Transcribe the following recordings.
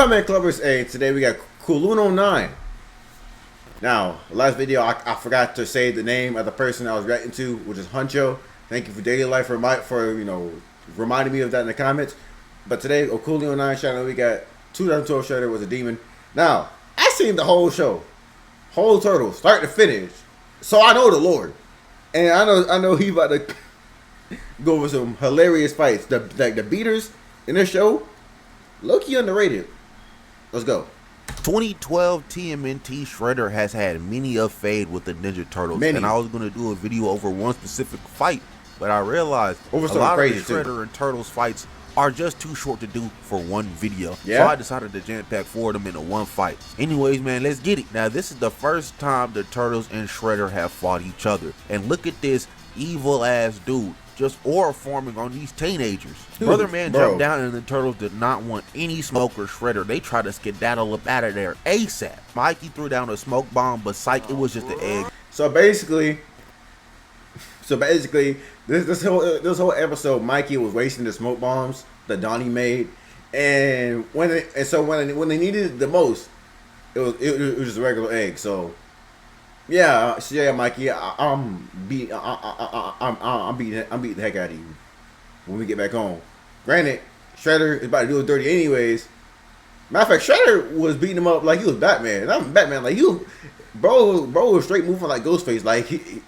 Comic Clubbers A. Today we got Cool09. Now, last video I forgot to say the name of the person I was reacting to, which is Huncho. Thank you for daily life for reminding me of that in the comments. But today, Cool09 channel, we got 2012 Shredder was a demon. Now, I seen the whole show, whole Turtle, start to finish. So I know the Lord, and I know he about to go over some hilarious fights. The beaters in this show, low-key underrated. Let's go. 2012 TMNT Shredder has had many a fade with the Ninja Turtles, and I was going to do a video over one specific fight, but I realized a lot of the Shredder and Turtles fights are just too short to do for one video. So I decided to jam pack 4 of them into one fight. Anyways, man, let's get it. Now, this is the first time the Turtles and Shredder have fought each other, and look at this evil ass dude just aura forming on these teenagers. Brother Man jumped down, and the Turtles did not want any smoke or Shredder. They tried to skedaddle up out of there ASAP. Mikey threw down a smoke bomb, but psych, it was just an egg. So basically, this whole episode, Mikey was wasting the smoke bombs that Donnie made, and when they needed it the most, it was just a regular egg. So yeah, Mikey, I'm beating the heck out of you when we get back home. Granted, Shredder is about to do it dirty anyways. Matter of fact, Shredder was beating him up like he was Batman. And I'm Batman, like bro was straight moving like Ghostface, like he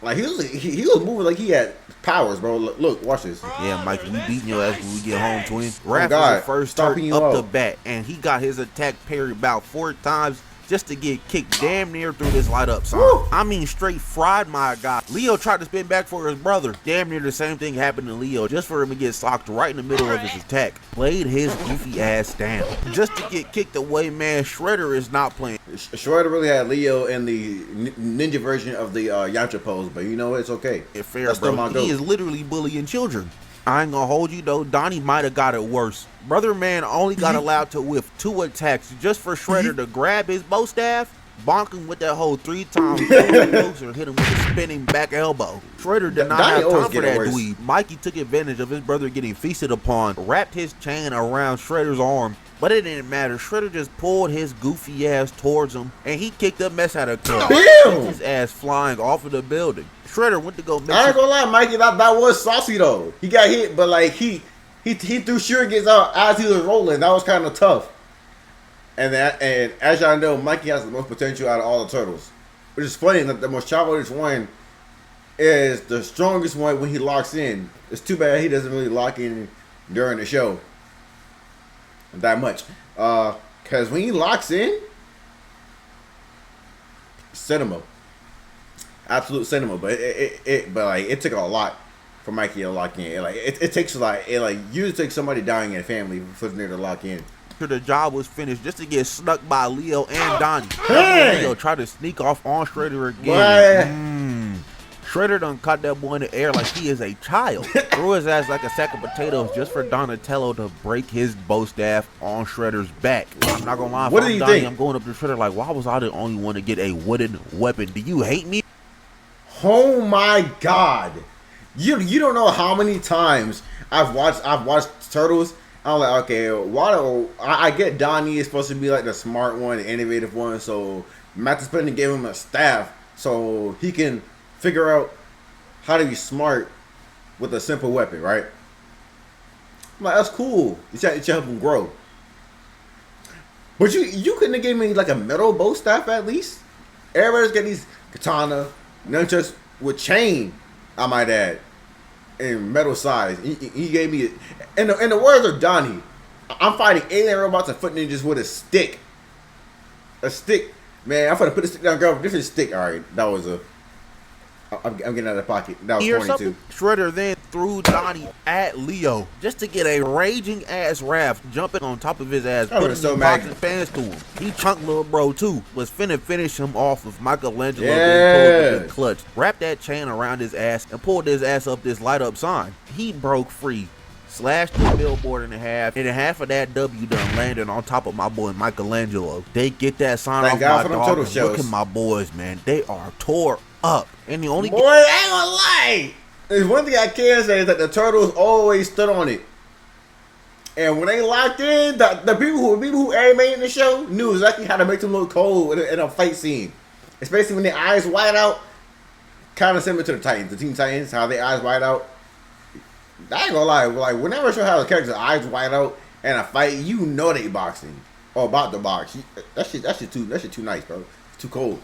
was moving like he had powers, bro. Look, watch this. Yeah, Mikey, we beating your ass when we get home, twin. Raph was the first turn up the bat, and he got his attack parried about 4 times just to get kicked damn near through this light up sign. I mean, straight fried my guy. Leo tried to spin back for his brother. Damn near the same thing happened to Leo, just for him to get socked right in the middle of his attack. Played his goofy ass down just to get kicked away, man. Shredder is not playing. Shredder really had Leo in the ninja version of the Yamcha pose, but you know it's okay. It's fair, bro. He is literally bullying children. I ain't gonna hold you though, Donnie might have got it worse. Brother Man only got allowed to whiff 2 attacks just for Shredder to grab his bow staff, bonk him with that whole 3 times, and hit him with a spinning back elbow. Shredder did not have time for that dweeb. Mikey took advantage of his brother getting feasted upon, wrapped his chain around Shredder's arm, but it didn't matter. Shredder just pulled his goofy ass towards him, and he kicked the mess out of him. His ass flying off of the building. Shredder went to go mix. I ain't gonna lie, Mikey, that was saucy though. He got hit, but like he threw shurikens out as he was rolling. That was kind of tough. And as y'all know, Mikey has the most potential out of all the Turtles, which is funny that the most childish one is the strongest one when he locks in. It's too bad he doesn't really lock in during the show that much, because when he locks in, cinema. Absolute cinema, but it took a lot for Mikey to lock in. It takes a lot. It usually takes somebody dying in a family for there to lock in. The job was finished just to get snuck by Leo and Donnie. Leo tried to sneak off on Shredder again. Shredder done caught that boy in the air like he is a child. Threw his ass like a sack of potatoes just for Donatello to break his bow staff on Shredder's back. I'm not gonna lie, what do you think? I'm going up to Shredder like, why was I the only one to get a wooden weapon? Do you hate me? Oh my God! You don't know how many times I've watched Turtles. I'm like, okay, why do I get Donnie is supposed to be like the smart one, the innovative one, so Matt Spinner gave him a staff so he can figure out how to be smart with a simple weapon, right? I'm like, that's cool. You should help him grow. But you couldn't have given me like a metal bow staff at least. Everybody's got these katana, nunchucks with chain, I might add, in metal size. He gave me it. And the words of Donnie, I'm fighting alien robots and foot ninjas with a stick. A stick. Man, I'm gonna put the stick down, grab a different stick. Alright, that was a... I'm getting out of the pocket. That was 22. Shredder then threw Donnie at Leo just to get a raging ass Raph jumping on top of his ass, putting some boxing fans to him. He chunked little bro too. Was finna finish him off with Michelangelo pulled up the clutch, wrapped that chain around his ass, and pulled his ass up this light up sign. He broke free, slashed the billboard in half, and half of that W done landed on top of my boy Michelangelo. They get that sign off my dog. Look at my boys, man. They are tore up. And the only boy, I ain't gonna lie. There's one thing I can say is that the Turtles always stood on it. And when they locked in, the people who animated the show knew exactly how to make them look cold in a fight scene. Especially when their eyes wide out. Kind of similar to the Titans, the Teen Titans, how their eyes wide out. I ain't gonna lie, like whenever I show how the character's eyes wide out in a fight, you know they boxing or about to box. That shit too nice, bro. It's too cold.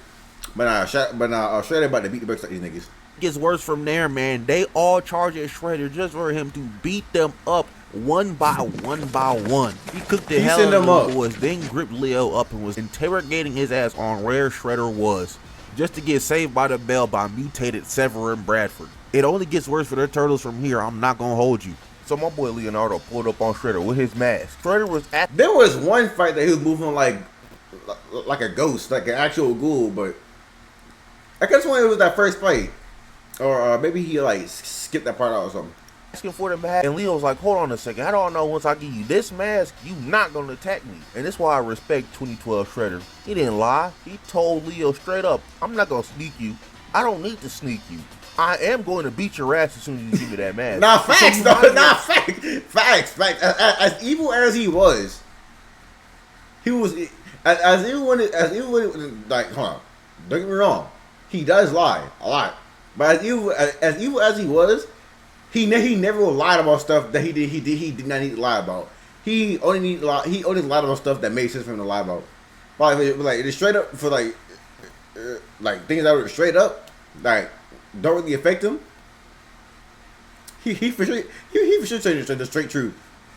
But Shredder about to beat the brakes like these niggas. Gets worse from there, man. They all charge at Shredder just for him to beat them up one by one. He cooked the hell out of the boys, then gripped Leo up and was interrogating his ass on where Shredder was, just to get saved by the bell by mutated Severin Bradford. It only gets worse for the Turtles from here, I'm not gonna hold you. So my boy Leonardo pulled up on Shredder with his mask. Shredder was at... There was one fight that he was moving like a ghost, like an actual ghoul, but I guess when it was that first fight. Or maybe he like skipped that part out or something. Asking for the mask, and Leo was like, hold on a second, I don't know, once I give you this mask, you not gonna attack me. And that's why I respect 2012 Shredder. He didn't lie. He told Leo straight up, I'm not gonna sneak you. I don't need to sneak you. I am going to beat your ass as soon as you give me that mask. Nah, facts, though. Nah, facts. As evil as he was as evil like, hold on, don't get me wrong, he does lie a lot. But as evil as he was, he never lied about stuff that he did not need to lie about. He only lied about stuff that made sense for him to lie about. Like it's straight up for like things that were straight up like don't really affect him. He for sure said the straight truth.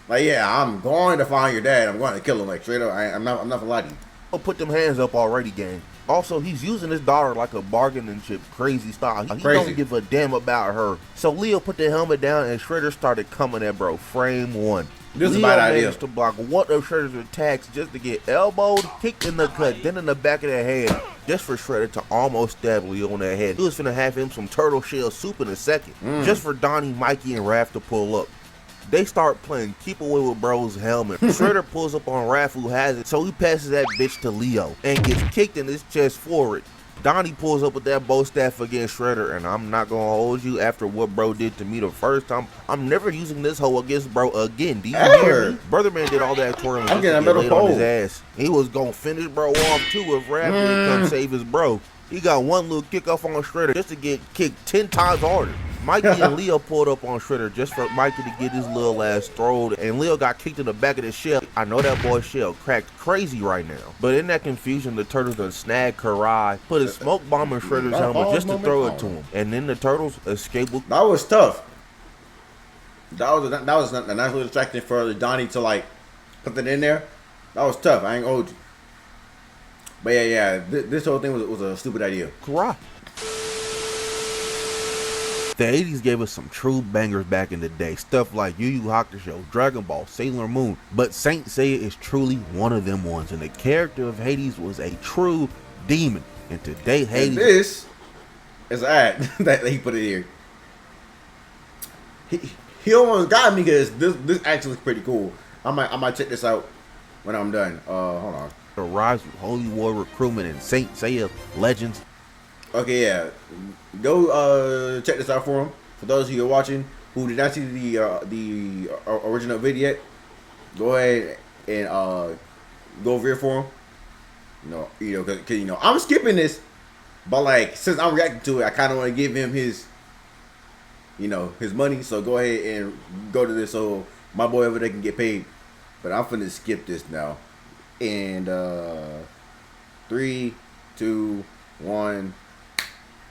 Like, yeah, I'm going to find your dad. I'm going to kill him. Like straight up, I'm not gonna lie to you. I'll put them hands up already, gang. Also, he's using his daughter like a bargaining chip, crazy style. He don't give a damn about her. So Leo put the helmet down and Shredder started coming at bro. Frame one. This is a bad idea. To block one of Shredder's attacks just to get elbowed, kicked in the gut, then in the back of the head, just for Shredder to almost stab Leo on the head. He was finna have him some turtle shell soup in a second, just for Donnie, Mikey, and Raph to pull up. They start playing keep away with bro's helmet. Shredder pulls up on Raph, who has it, so he passes that bitch to Leo and gets kicked in his chest for it. Donnie pulls up with that bow staff against Shredder, and I'm not gonna hold you after what bro did to me the first time. I'm never using this hoe against bro again. Do you hear me? Brother Man did all that twirling I'm getting a better on his ass. He was gonna finish bro off too if Raph didn't come save his bro. He got one little kick off on Shredder just to get kicked 10 times harder. Mikey and Leo pulled up on Shredder just for Mikey to get his little ass thrown, and Leo got kicked in the back of the shell. I know that boy's shell cracked crazy right now, but in that confusion, the Turtles done snagged Karai, put a smoke bomb in Shredder's helmet just to throw it to him, and then the Turtles escaped. That was tough. That was a nice little distraction for Donnie to like put it in there. That was tough. I ain't gonna hold you. But yeah, this whole thing was a stupid idea. Karai. The 80s gave us some true bangers back in the day. Stuff like Yu Yu Hakusho, Dragon Ball, Sailor Moon. But Saint Seiya is truly one of them ones. And the character of Hades was a true demon. And today Hades... And this is an ad that he put it here. He almost got me because this actually is pretty cool. I might check this out when I'm done. Hold on. Arrives with Holy War Recruitment and Saint Seiya Legends. Okay, yeah. Go check this out for him. For those of you who are watching who did not see the original video yet, go ahead and go over here for him. Cause I'm skipping this, but like since I'm reacting to it, I kind of want to give him his money. So go ahead and go to this so my boy over there can get paid. But I'm finna skip this now. And 3, 2, 1.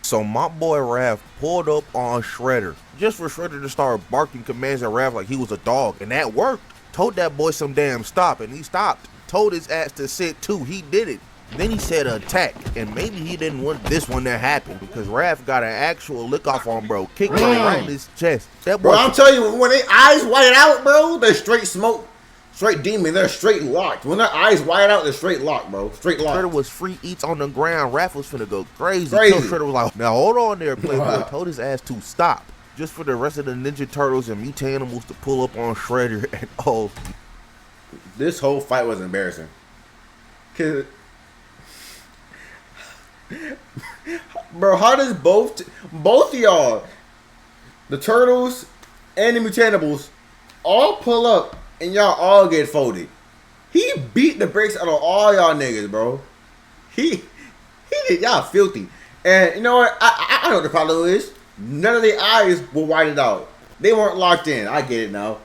So my boy Raph pulled up on Shredder just for Shredder to start barking commands at Raph like he was a dog, and that worked. Told that boy some damn stop, and he stopped. Told his ass to sit too, he did it. Then he said attack, and maybe he didn't want this one to happen because Raph got an actual lick off on bro, kicked him right in his chest. That boy, bro, I'm telling you, when they eyes white out, bro, they're straight smoke. Straight demon, they're straight locked. When their eyes wide out, they're straight locked, bro. Straight locked. Shredder was free eats on the ground. Raph was finna go crazy. Shredder was like, now hold on there, Playboy. Told his ass to stop. Just for the rest of the Ninja Turtles and Mutanimals to pull up on Shredder and this whole fight was embarrassing. Cause bro, how does both of y'all, the Turtles and the Mutanimals, all pull up and y'all all get folded. He beat the brakes out of all y'all niggas, bro. He did y'all filthy. And you know what? I know what the problem is. None of their eyes were whited out. They weren't locked in. I get it now.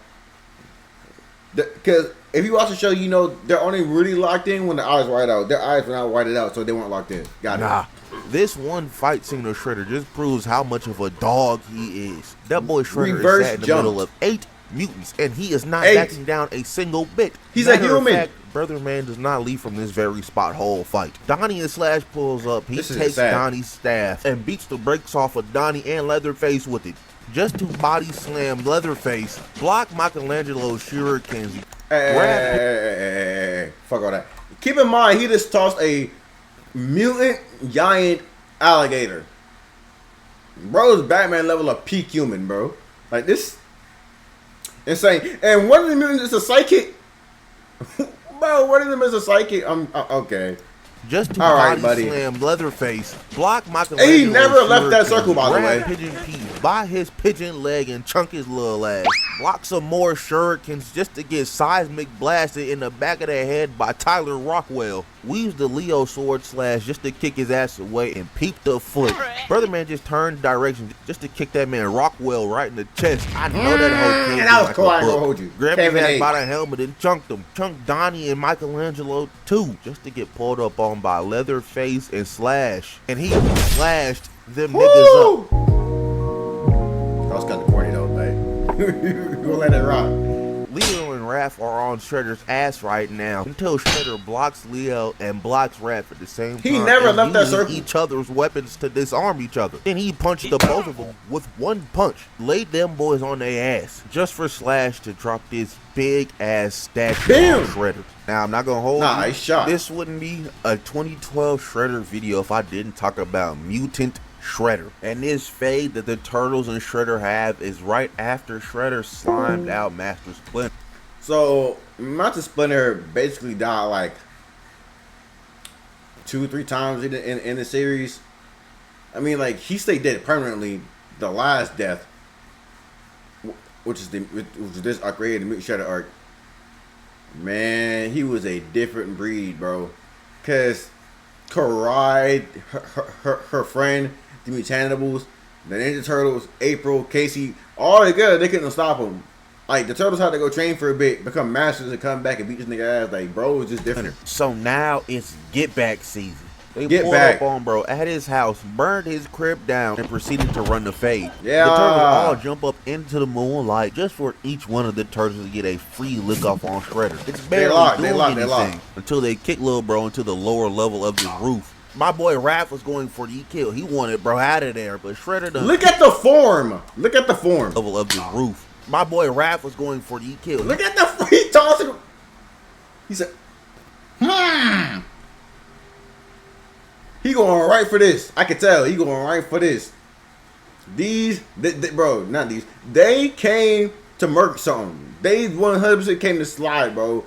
Because if you watch the show, you know they're only really locked in when the eyes white out. Their eyes were not whited out, so they weren't locked in. Got it. Nah. This one fight scene of Shredder just proves how much of a dog he is. That boy Shredder is sat in the middle of 8 mutants, and he is not backing down a single bit. He's a human. Fact, Brother Man does not leave from this very spot whole fight. Donnie and Slash pulls up. He takes Donnie's staff and beats the brakes off of Donnie and Leatherface with it. Just to body slam Leatherface, block Michelangelo's shurikens. Hey, fuck all that. Keep in mind, he just tossed a mutant giant alligator. Bro's Batman level of peak human, bro. Like this, insane. And one of the mutants is a psychic. Bro, one of them is a psychic. Okay. Just to body slam Leatherface, block Michelangelo. He never left that circle, by the way. Pigeon Pete by his pigeon leg and chunk his little ass. Block some more shurikens just to get seismic blasted in the back of the head by Tyler Rockwell. Weaves the Leo sword slash just to kick his ass away and peep the foot. Brother Man just turned direction just to kick that man Rockwell right in the chest. I know that whole kid. And that was cool. I ain't gonna hold you. Grabbed his ass by the helmet and chunked him. Chunked Donnie and Michelangelo too, just to get pulled up on by Leatherface and Slash. And he slashed them niggas up. That was kind of corny though, man. We'll let it rock. Leo and Raph are on Shredder's ass right now until Shredder blocks Leo and blocks Raph at the same time. He never left that circle. Each other's weapons to disarm each other. Then he punched the both of them with one punch. Laid them boys on their ass just for Slash to drop this big ass statue on Shredder. Now I'm not gonna hold you. He's shot. This wouldn't be a 2012 Shredder video if I didn't talk about Mutant Shredder. And this fade that the Turtles and Shredder have is right after Shredder slimed out Master Splinter. So Master Splinter basically died like 2-3 times in the series. I mean, like, he stayed dead permanently. The last death, which is this upgraded the Mutant Shredder arc. Man, he was a different breed, bro. Cause Karai, her friend, the Mutantables, the Ninja Turtles, April, Casey, all together, they couldn't stop him. Like, the Turtles had to go train for a bit, become masters, and come back and beat this nigga ass. Like, bro, it's just different. So now it's get back season. They get pulled back up on bro at his house, burned his crib down, and proceeded to run the fade. Yeah. The Turtles all jump up into the moonlight just for each one of the Turtles to get a free lick off on Shredder. It's barely doing anything until they kick Lil Bro into the lower level of the roof. My boy Raph was going for the kill. He wanted bro out of there, but Shredder done. Look at the form. Look at the form. Level of the roof. My boy Raph was going for the kill. Look at the he tossed it. He said, He going right for this. I can tell. He going right for this. Bro, not these. They came to murk something. They 100% came to slide, bro.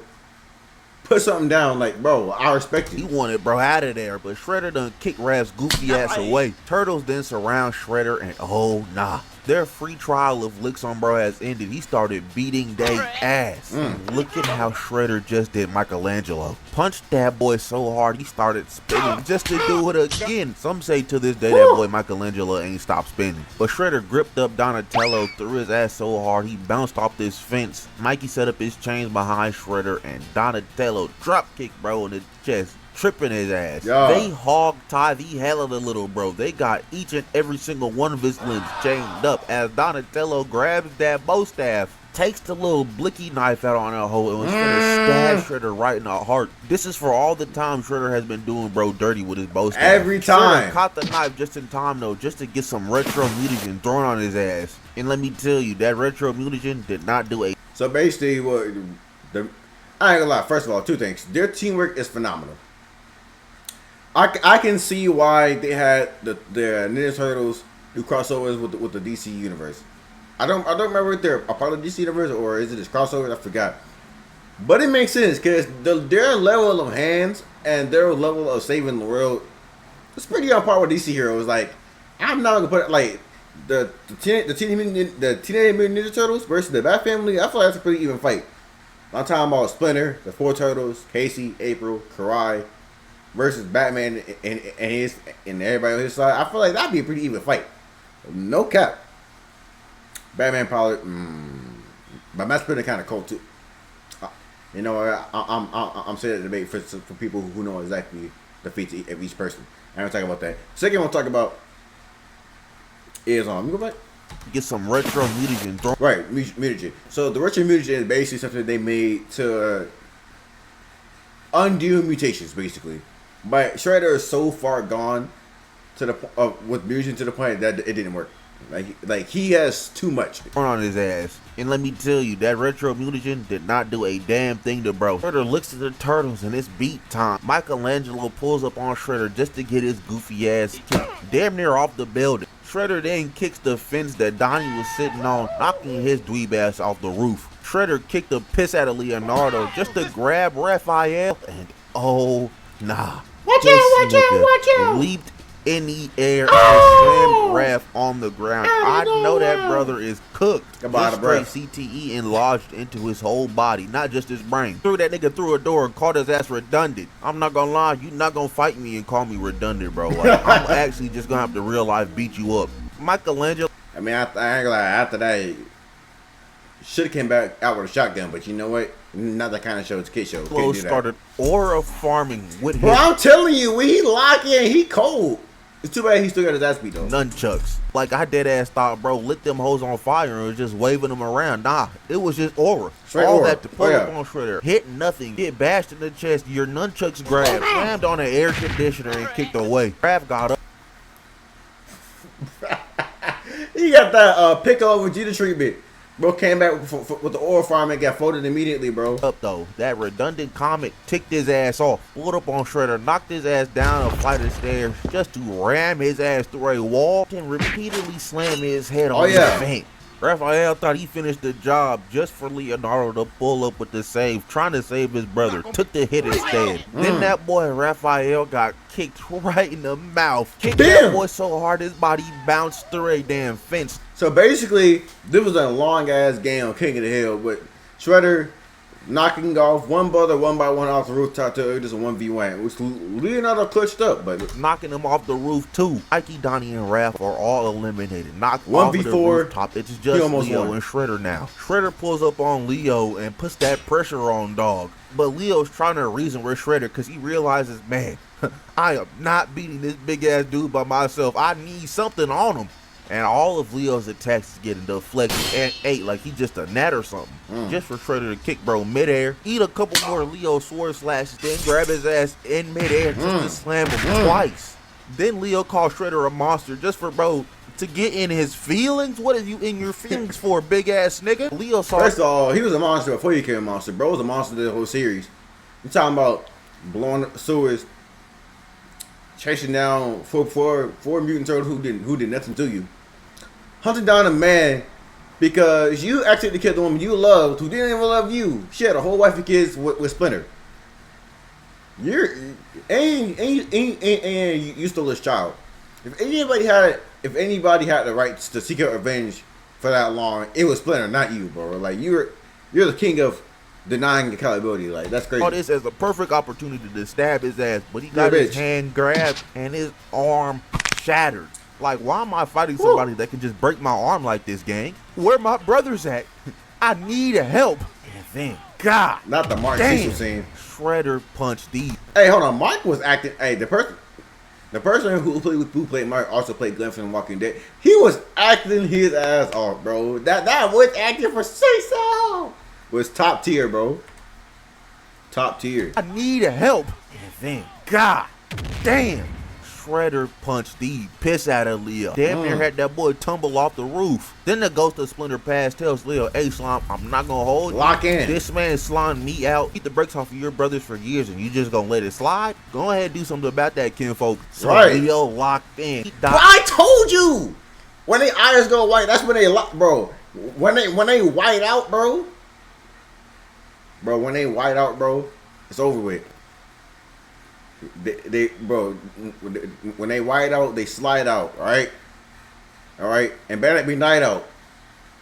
Put something down, like, bro, I respect you. He wanted bro out of there, but Shredder done kick Raph's goofy ass away. Turtles then surround Shredder and oh nah. Their free trial of licks on bro has ended. He started beating they ass. Look at how Shredder just did Michelangelo. Punched that boy so hard he started spinning just to do it again. Some say to this day that boy Michelangelo ain't stopped spinning. But Shredder gripped up Donatello, threw his ass so hard he bounced off this fence. Mikey set up his chains behind Shredder and Donatello drop kicked bro in the chest, tripping his ass. Yo. They hog tie the hell of the little bro. They got each and every single one of his limbs chained up as Donatello grabs that bow staff, takes the little blicky knife out on that hole and was gonna stab Shredder right in the heart. This is for all the time Shredder has been doing bro dirty with his bow staff. Every time. Shredder caught the knife just in time though, just to get some retro mutagen thrown on his ass. And let me tell you, that retro mutagen did not do a. So basically, I ain't gonna lie. First of all, 2 things. Their teamwork is phenomenal. I can see why they had the Ninja Turtles do crossovers with the DC universe. I don't remember if they're a part of the DC universe or is it just crossovers. I forgot. But it makes sense because their level of hands and their level of saving the world is pretty on par with DC heroes. Like, I'm not gonna put it like the Teenage Mutant Ninja Turtles versus the Bat Family. I feel like that's a pretty even fight. I'm talking about Splinter, the Four Turtles, Casey, April, Karai versus Batman and everybody on his side. I feel like that'd be a pretty even fight. No cap. Batman probably, but Matt Splinter kind of cold too. You know, I'm saying the debate for people who know exactly the feats of each person. I'm gonna talk about that. Second, one to talk about is you go back. Get some retro mutagen. Right, mutagen. So the retro mutagen is basically something they made to undo mutations, basically. But Shredder is so far gone to the with mutagen to the point that it didn't work. Like he has too much on his ass. And let me tell you, that retro mutagen did not do a damn thing to bro. Shredder looks at the turtles and it's beat time. Michelangelo pulls up on Shredder just to get his goofy ass kicked damn near off the building. Shredder then kicks the fence that Donnie was sitting on, knocking his dweeb ass off the roof. Shredder kicked the piss out of Leonardo just to grab Raphael, and oh nah. Watch out! Leaped in the air and slammed Raph on the ground. I know that brother is cooked. Just straight CTE and lodged into his whole body, not just his brain. Threw that nigga through a door and called his ass redundant. I'm not gonna lie, you not gonna fight me and call me redundant, bro. Like, I'm actually just gonna have to real life beat you up. Michelangelo. I mean, I ain't gonna lie, after that, should have came back out with a shotgun, but you know what? Not that kind of show. It's a kid show. Close started aura farming with his. Bro, I'm telling you, when he lock in, he cold. It's too bad he still got his ass beat though. Nunchucks. Like, I dead ass thought, bro, lit them hoes on fire and was just waving them around. Nah, it was just aura. Straight all aura. that to pull up on Shredder. Hit nothing. Get bashed in the chest. Your nunchucks grabbed. Slammed on an air conditioner and kicked away. Raph got up. He got that Piccolo Vegeta treatment. Bro came back with the aura farm and got folded immediately, bro. Up though, that redundant comet ticked his ass off, pulled up on Shredder, knocked his ass down a flight of stairs just to ram his ass through a wall and repeatedly slam his head on the vent. Raphael thought he finished the job just for Leonardo to pull up with the save, trying to save his brother. Took the hit instead. Then that boy Raphael got kicked right in the mouth. Kicked that boy so hard his body bounced through a damn fence. So basically, this was a long ass game on King of the Hill with Shredder knocking off one brother one by one off the rooftop till it was a 1v1, which Leonardo clutched up, but knocking him off the roof too. Mikey, Donnie, and Raph are all eliminated. Knocked off of the rooftop. It's just Leo and Shredder now. Shredder pulls up on Leo and puts that pressure on dog. But Leo's trying to reason with Shredder because he realizes, man, I am not beating this big ass dude by myself. I need something on him. And all of Leo's attacks is getting deflected and ate like he just a gnat or something. Just for Shredder to kick bro midair, eat a couple more Leo sword slashes, then grab his ass in midair just to slam him twice. Then Leo called Shredder a monster just for bro to get in his feelings. What are you in your feelings for, big ass nigga? Leo saw. First of all, he was a monster before he became a monster. Bro was a monster the whole series. You talking about blowing up sewers, chasing down four mutant turtles who did nothing to you. Hunting down a man because you accidentally killed the woman you loved who didn't even love you. She had a whole wife and kids with Splinter. You stole his child. If anybody had the right to seek out revenge for that long, it was Splinter, not you, bro. Like you're the king of denying accountability. Like that's crazy. All this as a perfect opportunity to stab his ass, but he got his hand grabbed and his arm shattered. Like, why am I fighting somebody that can just break my arm like this, gang? Where my brothers at? I need help. And then, God, not the Mark Cecil scene. Shredder punched these. Hey, hold on. Mike was acting. Hey, the person who played Mike also played Glenn from Walking Dead. He was acting his ass off, bro. That was acting for Cecil. Was top tier, bro. Top tier. I need help. And then, God damn. Shredder punched the piss out of Leo. Damn near had that boy tumble off the roof. Then the ghost of Splinter Pass tells Leo, hey Slime, I'm not gonna hold you. Lock in. This man slimed me out. Beat the brakes off of your brothers for years and you just gonna let it slide? Go ahead and do something about that, kinfolk. So Leo locked in. But I told you! When they eyes go white, that's when they lock, bro. When they white out, bro. Bro, when they white out, bro, it's over with. They bro, when they white out, they slide out, all right, and better be night out.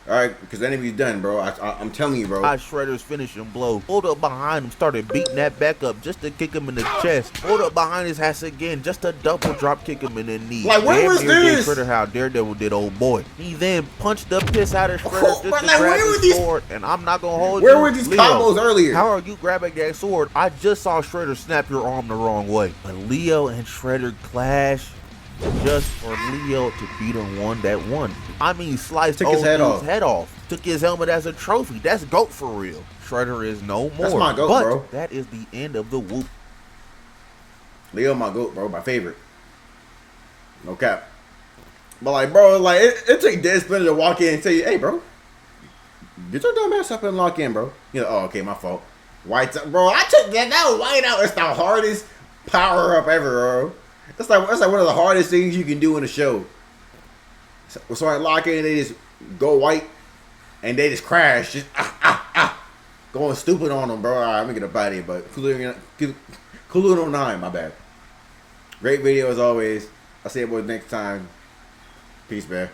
All right, because the enemy's done, bro. I'm telling you, bro. Shredder's finishing blow. Pulled up behind him, started beating that back up just to kick him in the chest. Pulled up behind his ass again just to double drop kick him in the knee. Like, where was this? Shredder how Daredevil did, old boy. He then punched the piss out of Shredder just to grab his sword. And I'm not going to hold you. Where were these combos earlier? How are you grabbing that sword? I just saw Shredder snap your arm the wrong way. But Leo and Shredder clash just for Leo to be the one that won. I mean, sliced his head off. Took his helmet as a trophy. That's GOAT for real. Shredder is no more. That's my GOAT, but bro. That is the end of the whoop. Leo, my GOAT, bro. My favorite. No cap. But like, bro, like it take Dead Splinter to walk in and tell you, hey, bro, get your dumb ass up and lock in, bro. You know, oh, okay, my fault. White, bro. I took that white out. It's the hardest power up ever, bro. That's like one of the hardest things you can do in a show. So I lock in, they just go white, and they just crash, just going stupid on them, bro. All right, I'm gonna get up out of here, but Kulu 09, my bad. Great video as always. I'll see you boys next time. Peace, man.